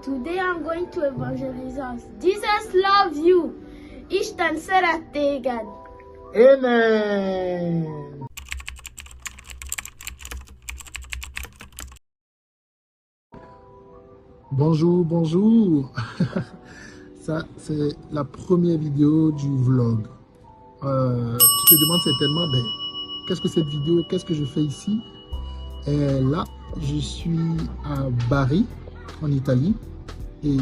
Today I'm going to evangelize us. Jesus loves you. Ishtan Sarategan. Amen. Bonjour, bonjour. Ça, c'est la première vidéo du vlog. Tu te demandes certainement, ben, qu'est-ce que cette vidéo, qu'est-ce que je fais ici? Et là, je suis à Bari, en Italie, et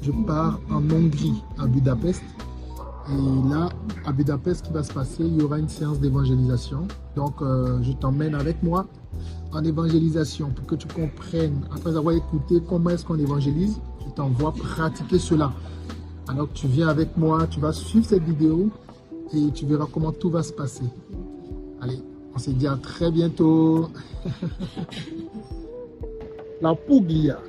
je pars en Hongrie, à Budapest. Et là, à Budapest, ce qui va se passer, il y aura une séance d'évangélisation. Donc, je t'emmène avec moi en évangélisation pour que tu comprennes, après avoir écouté comment est-ce qu'on évangélise, je t'envoie pratiquer cela. Alors, tu viens avec moi, tu vas suivre cette vidéo et tu verras comment tout va se passer. Allez, on se dit à très bientôt. La Puglia.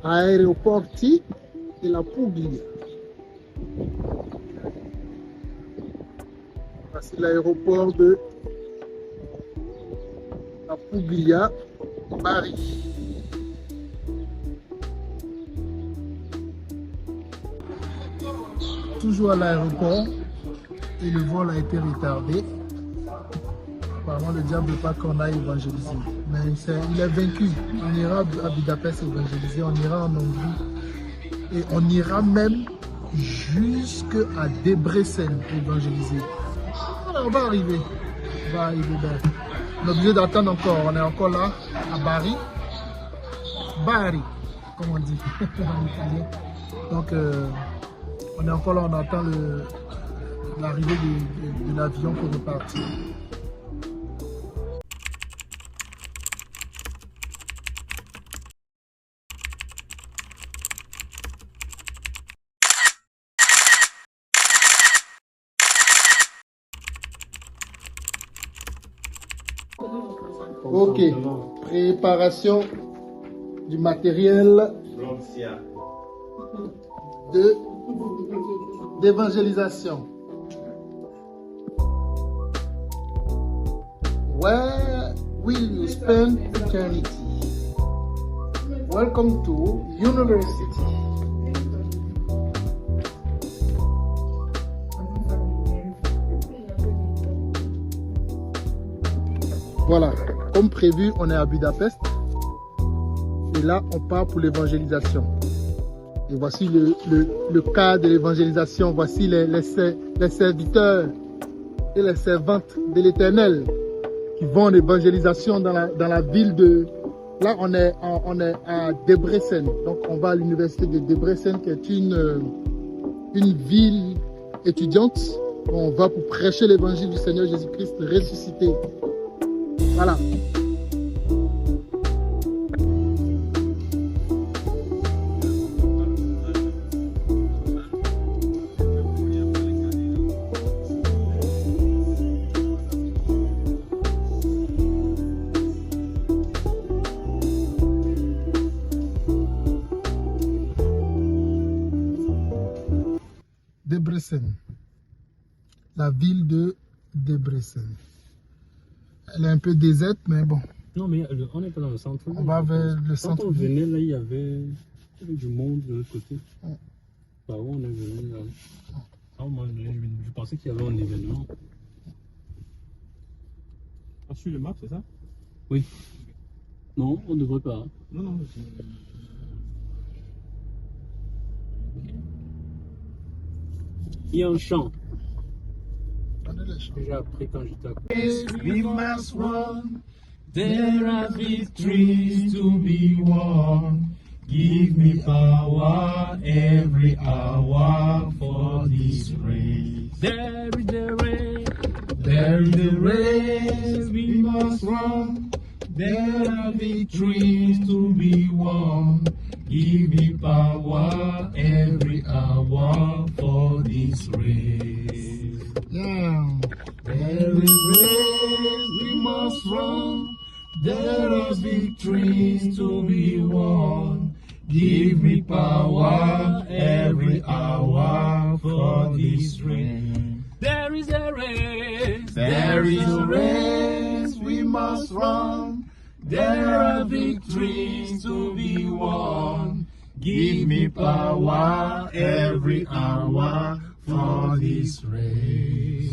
Aeroporti de la Puglia. Voici l'aéroport de la Puglia, Bari. Toujours à l'aéroport et le vol a été retardé. Apparemment, le diable ne veut pas qu'on aille évangéliser. Mais il est vaincu. On ira à Budapest évangéliser, on ira en Hongrie et on ira même jusqu'à Debrecen évangéliser. Alors, on va arriver. On va arriver bien. On est obligé d'attendre encore. On est encore là, à Bari. Bari, comme on dit en italien. Donc, on est encore là, on attend l'arrivée de l'avion pour repartir. Ok, préparation du matériel d'évangélisation. Where will you spend eternity? Welcome to university. Voilà, comme prévu, on est à Budapest. Et là, on part pour l'évangélisation. Et voici le cas de l'évangélisation. Voici les serviteurs et les servantes de l'Éternel qui vont en évangélisation dans la ville de... Là, on est à Debrecen. Donc, on va à l'université de Debrecen, qui est une ville étudiante. On va pour prêcher l'évangile du Seigneur Jésus-Christ ressuscité. Voilà. Debrecen, la ville de Debrecen. Elle est un peu déserte, mais bon. Non, mais on n'est pas dans le centre. On va vers le centre. Quand on venait, là, il y avait du monde de l'autre côté. Ouais. Par où on est venu, là. Ah, moi, je pensais qu'il y avait un événement. Ah, sur le map, c'est ça? Oui. Non, on ne devrait pas. Non, non. Il y a un chant Prenez les que j'ai appris quand j'étais à We must run. There are victories to be won. Give me power every hour for this race. There is the rain. There is the race we must run. There are victories to be won. Give me power every hour for this race. Yeah. There is race we must run. There are victories to be won. Give me power every hour for this race. There is a race. There is a race we must run. There are victories to be won. Give me power every hour for this race.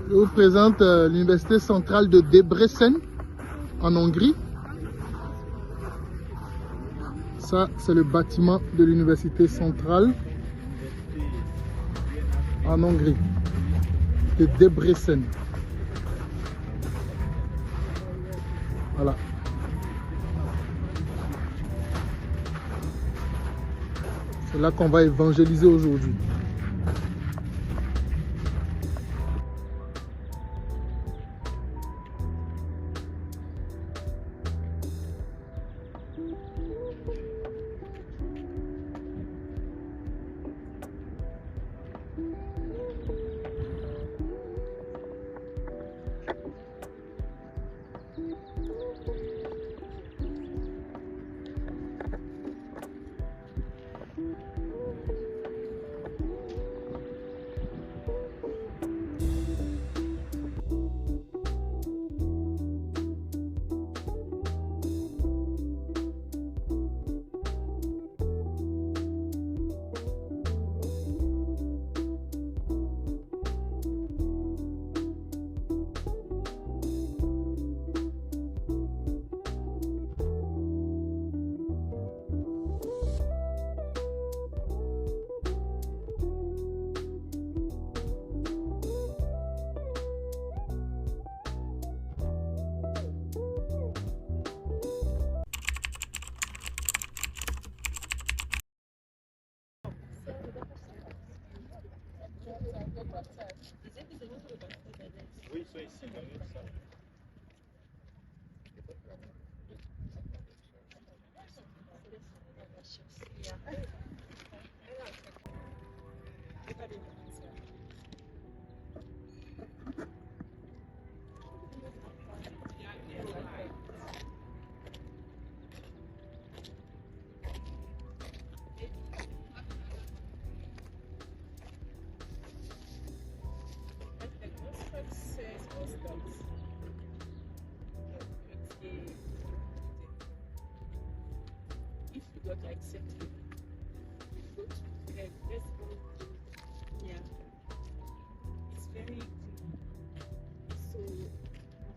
Je vous présente l'université centrale de Debrecen en Hongrie. Ça, c'est le bâtiment de l'université centrale en Hongrie, de Debrecen. Voilà. C'est là qu'on va évangéliser aujourd'hui. Oui, soit ici, ça. If you got accepted, you go to let's go. Yeah, it's very good. So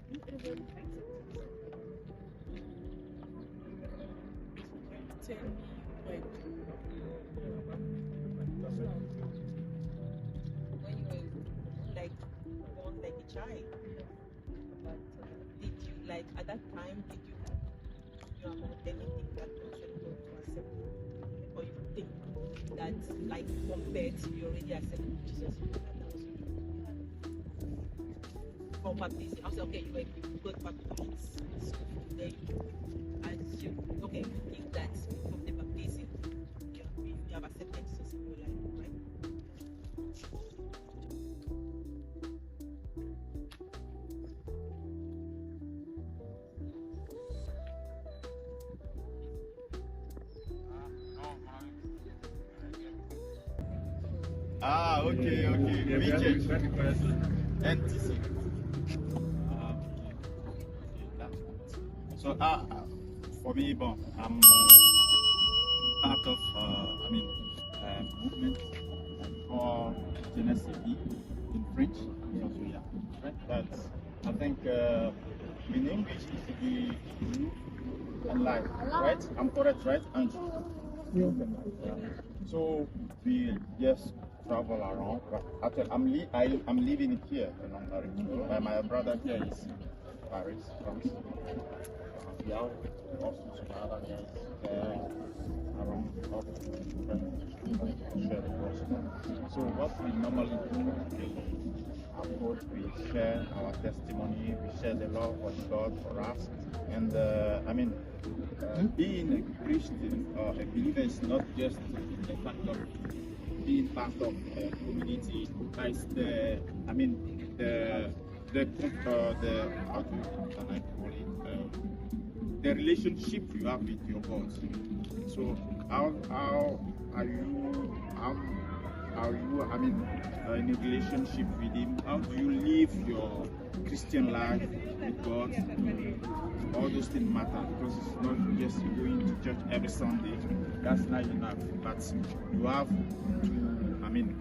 whoever accepted, tell me like when you were like born like a child. But did you like at that time? Did you know about anything that actually God to accept you? Or you think that like compared to you already accepted Jesus, that was from baptism? I was like, okay, you got baptized, so from there as you okay, you think that from the baptism you have accepted Jesus in your life, right? Ah, okay. Richard. NTC. So, for me, I'm part of, movement called Jeunesse in French. So, yeah, right? But I think in English it should be youth and life, right? I'm correct, right? And youth and life. Yeah. So we just travel around. But actually, I'm living here in Hungary. My brother here is in Paris, France. We have also some other guys around up share the gospel. So what we normally do is we share our testimony, we share the love of God for us, and being a Christian or a believer is not just the fact of being part of a community. It's the how can I call it, the relationship you have with your God. So how are you are you, I mean, in a relationship with Him? How do you live your Christian life with God? All those things matter because it's not just going to church every Sunday. That's not enough. But you have to, I mean,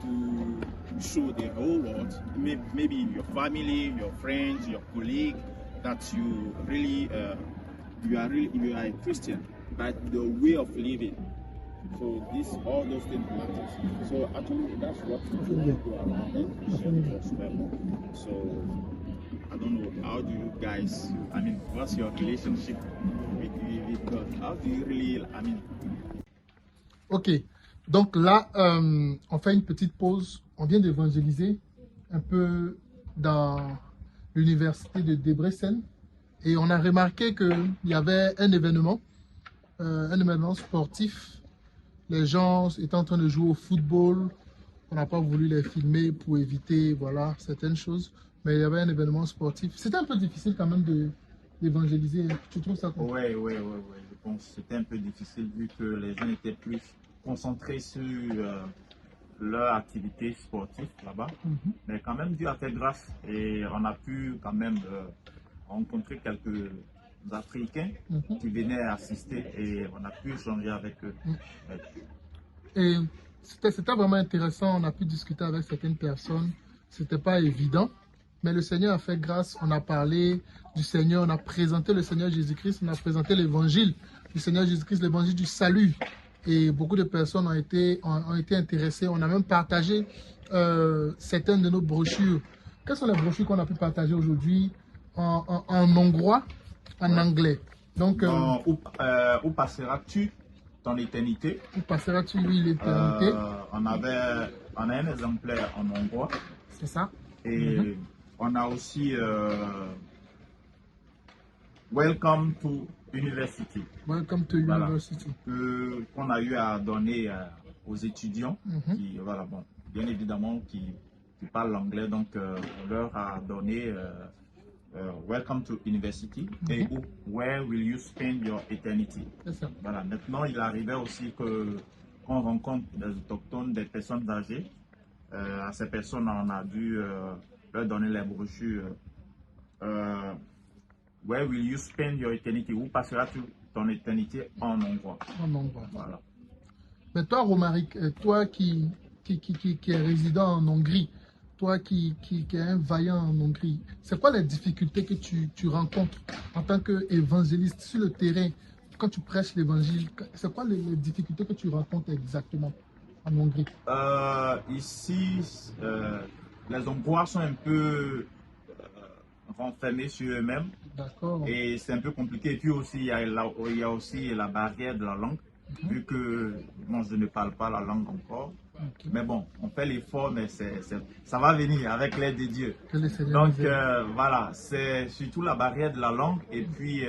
to show the whole world, maybe your family, your friends, your colleague, that you really, you are a Christian, but the way of living. So all those things matter. So actually, that's what you do around it as well. So I don't know, how do you guys, I mean, what's your relationship with God? How do you really, I mean? Ok, donc là, on fait une petite pause. On vient d'évangéliser un peu dans l'université de Debrecen et on a remarqué qu'il y avait un événement sportif. Les gens étaient en train de jouer au football. On n'a pas voulu les filmer pour éviter voilà, certaines choses. Mais il y avait un événement sportif. C'était un peu difficile quand même d'évangéliser. Tu trouves ça quoi? Oui. Je pense que c'était un peu difficile vu que les gens étaient plus concentrés sur leur activité sportive là-bas. Mais quand même, Dieu a fait grâce et on a pu quand même rencontrer quelques Africains qui venaient assister et on a pu échanger avec eux. Et c'était vraiment intéressant. On a pu discuter avec certaines personnes. C'était pas évident. Mais le Seigneur a fait grâce, on a parlé du Seigneur, on a présenté le Seigneur Jésus-Christ, on a présenté l'évangile du Seigneur Jésus-Christ, l'évangile du salut. Et beaucoup de personnes ont été intéressées. On a même partagé certaines de nos brochures. Quelles sont les brochures qu'on a pu partager aujourd'hui en hongrois, en anglais? Donc, où passeras-tu ton éternité? Où passeras-tu, oui, l'éternité? On a un exemplaire en hongrois. C'est ça. Et on a aussi Welcome to University. Welcome to University. Qu'on a eu à donner aux étudiants qui, voilà, bon, bien évidemment, qui parlent l'anglais. Donc, on leur a donné Welcome to University et Where will you spend your eternity? Voilà, maintenant, il arrivait aussi qu'on rencontre des autochtones, des personnes âgées. À ces personnes, on a dû leur donner les brochures. Where will you spend your eternity? Où passeras-tu ton éternité en hongrois? En hongrois. Voilà. Mais toi, Romaric, toi qui est résident en Hongrie, toi qui es un vaillant en Hongrie, c'est quoi les difficultés que tu rencontres en tant qu'évangéliste sur le terrain quand tu prêches l'évangile? C'est quoi les difficultés que tu rencontres exactement en Hongrie? Ici, les Hongrois sont un peu renfermés sur eux-mêmes. D'accord. Et c'est un peu compliqué. Et puis aussi, il y a aussi la barrière de la langue, vu que bon, je ne parle pas la langue encore. Mais bon, on fait l'effort, mais ça va venir avec l'aide de Dieu. Donc voilà, c'est surtout la barrière de la langue. Et puis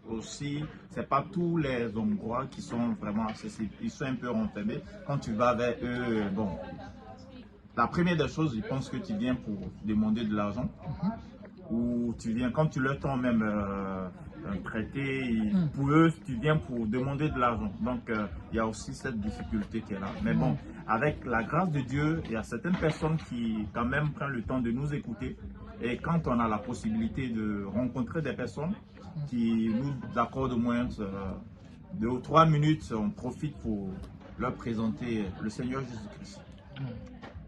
aussi, c'est pas tous les Hongrois qui sont vraiment accessibles. Ils sont un peu renfermés. Quand tu vas vers eux, bon, la première des choses, ils pensent que tu viens pour demander de l'argent. Ou tu viens, quand tu leur tends même un prêté, pour eux, tu viens pour demander de l'argent. Donc, il y a aussi cette difficulté qui est là. Mais bon, avec la grâce de Dieu, il y a certaines personnes qui, quand même, prennent le temps de nous écouter. Et quand on a la possibilité de rencontrer des personnes qui nous accordent au moins 2 ou 3 minutes, on profite pour leur présenter le Seigneur Jésus-Christ.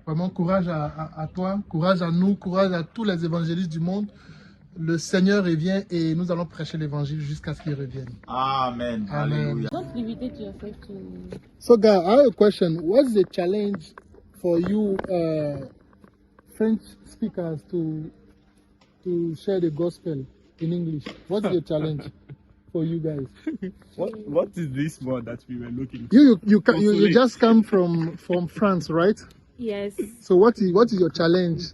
Vraiment, courage à toi, courage à nous, courage à tous les évangélistes du monde. Le Seigneur revient et nous allons prêcher l'évangile jusqu'à ce qu'il revienne. Amen. Hallelujah. Don't limit yourself to... So, guys, I have a question. What's the challenge for you French speakers to share the gospel in English? What's the challenge for you guys? What is this word that we were looking for? You just come from France, right? Yes. So what is your challenge,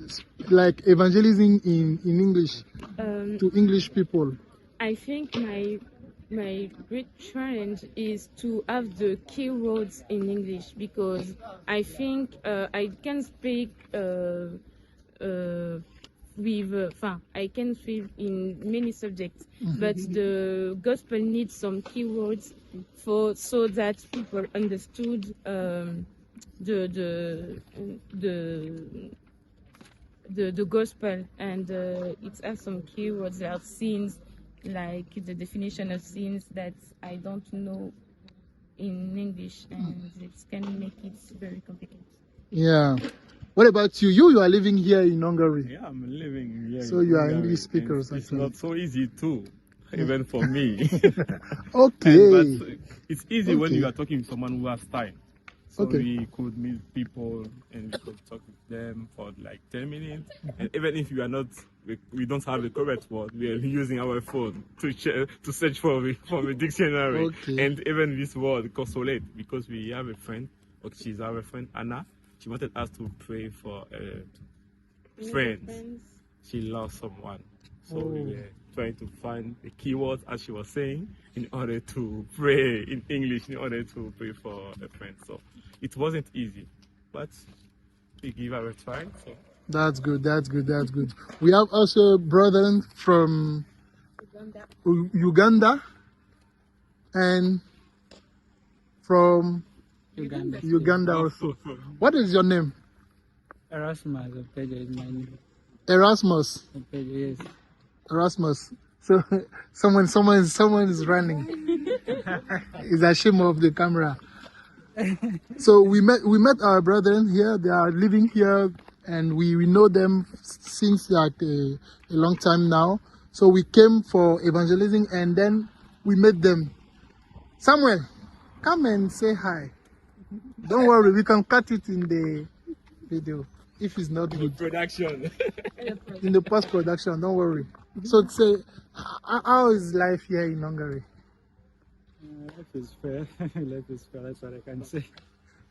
like evangelism in English to English people? I think my great challenge is to have the key words in English, because I think I can speak I can speak in many subjects, but the gospel needs some keywords so that people understood the gospel, and it has some keywords that are sins, like the definition of sins that I don't know in English, and it can make it very complicated. Yeah. What about you? You are living here in Hungary. Yeah, I'm living here. So in you are Hungary, English speaker or and something? It's not so easy too, even for me. Okay. But it's easy when Okay. you are talking to someone who has time. So Okay. we could meet people and we could talk with them for like 10 minutes. And even if you are not, we don't have the correct word, we are using our phone to search for a dictionary. Okay. And even this word, consolate, because we have a friend, or she's our friend Anna. She wanted us to pray for friends. She lost someone. So we were trying to find the keywords, as she was saying, in order to pray in English, in order to pray for a friend. So it wasn't easy, but we give her a try. So That's good. That's good. That's good. We have also brethren from Uganda and from Uganda also. What is your name? Erasmus Opejo is my name. Erasmus. Opejo, yes. Erasmus. So someone is running. He's ashamed of the camera. So we met our brethren here. They are living here, and we know them since like a long time now. So we came for evangelism, and then we met them. Samuel, come and say hi. Don't worry, we can cut it in the video if it's not good. production. In the post production, don't worry. So say, how is life here in Hungary? Life is fair. Life is fair, that's what I can say.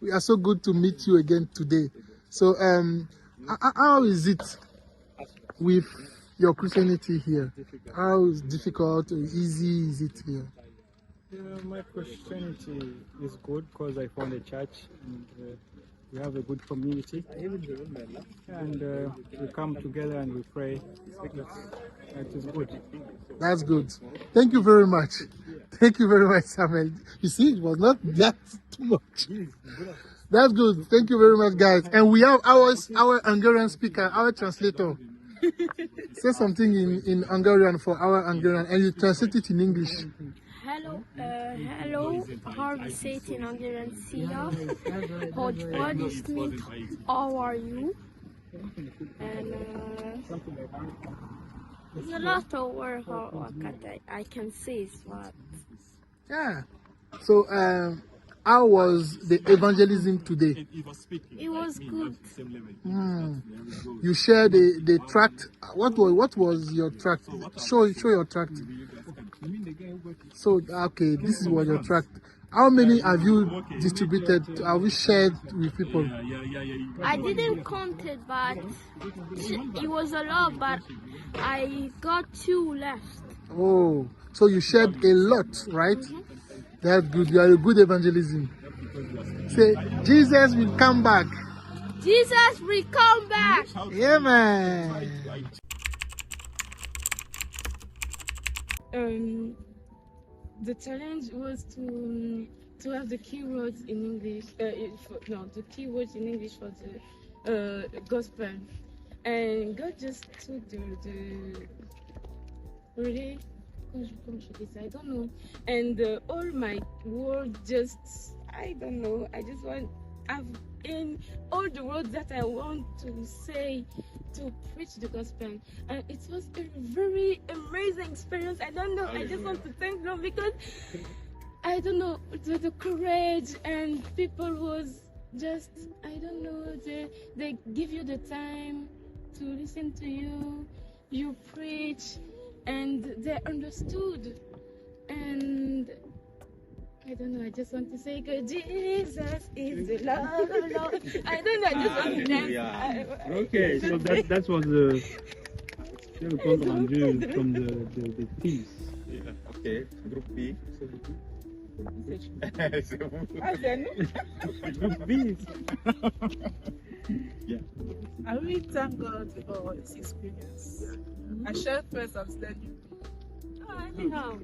We are so good to meet you again today. So how is it with your Christianity here? How is difficult or easy is it here? My Christianity is good because I found a church and we have a good community. And we come together and we pray. That is good. That's good. Thank you very much. Thank you very much, Samuel. You see, it was not that too much. That's good. Thank you very much, guys. And we have our Hungarian speaker, our translator. Say something in Hungarian for our Hungarian, and you translate it in English. Hello, how we say it in Hungarian, szia, hogy vagy ismét, how are you? And there's a lot of words I can say, but Yeah. So, how was the evangelism today? it was good. You shared the tract. What was your tract? Show your tract. So okay, this is what your tract. How many have you distributed? Have you shared with people? I didn't count it, but it was a lot, but I got 2 left. Oh, so you shared a lot, right? That's good. You are a good evangelism. Say, Jesus will come back. Jesus will come back. Yeah, man. The challenge was to have the keywords in English. The keywords in English for the gospel, and God just took the really. I don't know, and all my words just I don't know. I just want have in all the words that I want to say to preach the gospel, and it was a very amazing experience. I don't know. I just want to thank God because I don't know the courage, and people was just I don't know. They give you the time to listen to you. You preach. And they understood, and I don't know. I just want to say, "God, Jesus is the Lord." I don't know. I just want to dance. Okay, so that was the compte rendu from the teams. Yeah. Okay. Group B. Group B. Yeah. I really thank God for this experience. I shared first, I'm studying. Anyhow.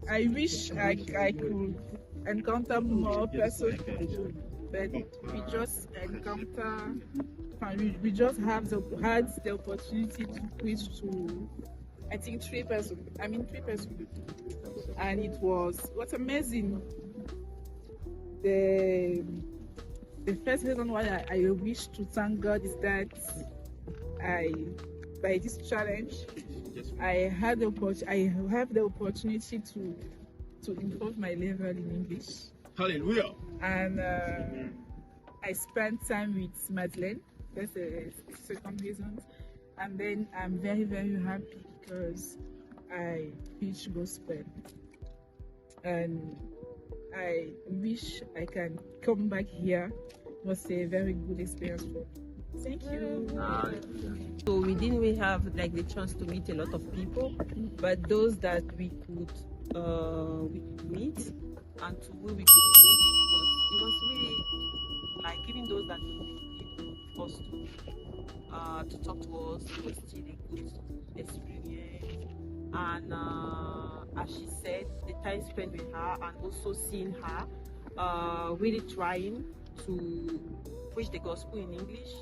I wish I could encounter more persons, but we just encounter. We just had the opportunity to preach to, I think, 3 persons. And it was amazing. The first reason why I wish to thank God is that by this challenge, I have the opportunity to improve my level in English. Hallelujah. And I spent time with Madeleine. That's the second reason. And then I'm very, very happy because I preach gospel. And I wish I can come back here. It was a very good experience for me. Thank you. So we didn't really have like the chance to meet a lot of people, but those that we could meet and to who we could reach it was really like even those that people forced to talk to us. It was still a good experience. And as she said, the time spent with her and also seeing her really trying to preach the gospel in English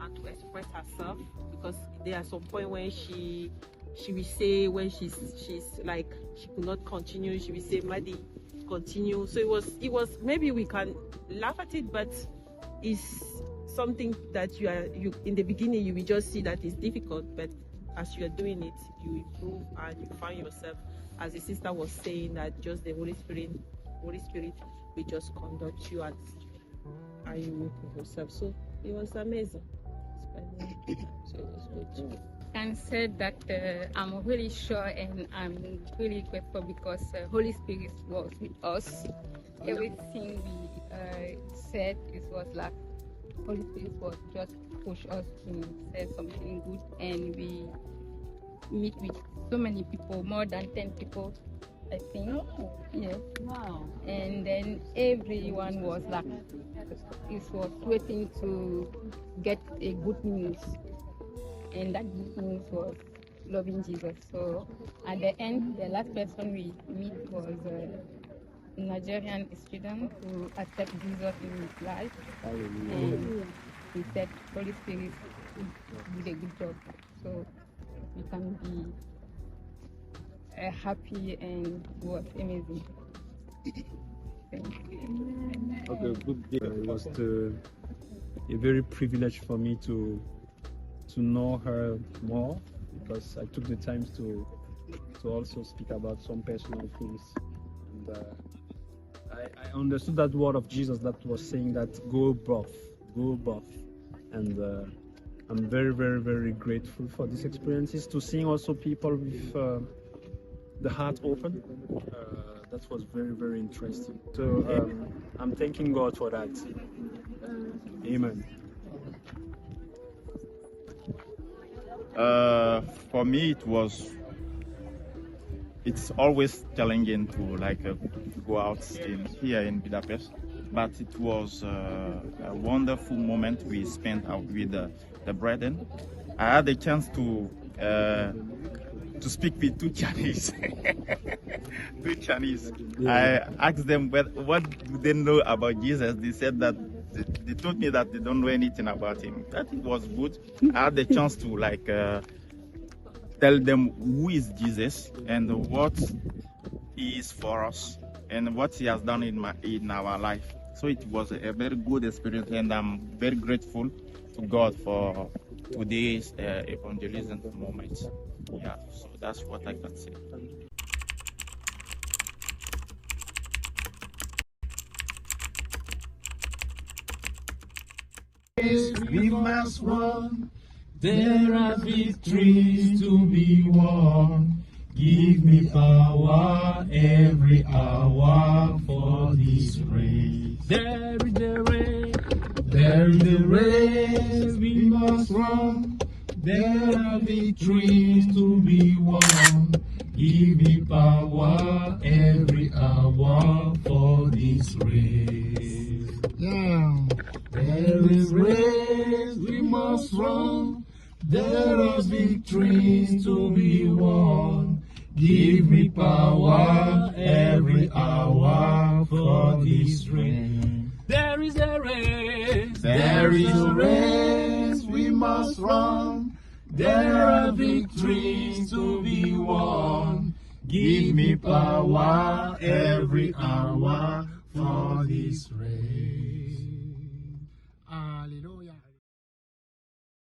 and to express herself, because there are some point when she will say, when she's like she could not continue, she will say, Maddie, continue. So it was maybe we can laugh at it, but it's something that you in the beginning you will just see that it's difficult, but as you are doing it, you improve and you find yourself, as the sister was saying, that just the Holy Spirit will just conduct you and you work with yourself. So it was amazing. So it was good. And said that I'm really sure and I'm really grateful because Holy Spirit was with us. Everything we said, it was like Holy Spirit was just push us to say something good, and we meet with so many people, more than 10 people, I think. Yes. Wow. And then everyone was like, it was waiting to get a good news, and that good news was loving Jesus. So at the end, the last person we meet was a Nigerian student who accepted Jesus in his life. And he said Holy Spirit did a good job. So we can be happy, and it was amazing. Thank you. Okay, good day. It was a very privilege for me to know her more, because I took the time to also speak about some personal things. And I understood that word of Jesus that was saying that go above. And I'm very, very, very grateful for these experiences, to seeing also people with the heart open. That was very, very interesting. So I'm thanking God for that. Amen. For me, it's always challenging to go out here in Budapest, but it was a wonderful moment we spent out with the brethren. I had a chance to speak with 2 Chinese. 2 Chinese. Yeah. I asked them what do they know about Jesus. They said that they told me that they don't know anything about him. That was good. I had the chance to tell them who is Jesus and what he is for us and what he has done in our life. So it was a very good experience, and I'm very grateful to God for today's evangelism moment. Yeah, so that's what I can say. We must run. There are victories to be won. Give me power every hour for this race. There is the race. There is the race we must run. There are victories to be won. Give me power every hour for this race. Yeah. There is race we must run. There are victories to be won. Give me power every hour for this race. There is a race. There is a race we must run. There are victories to be won. Give me power every hour for this race. Alléluia.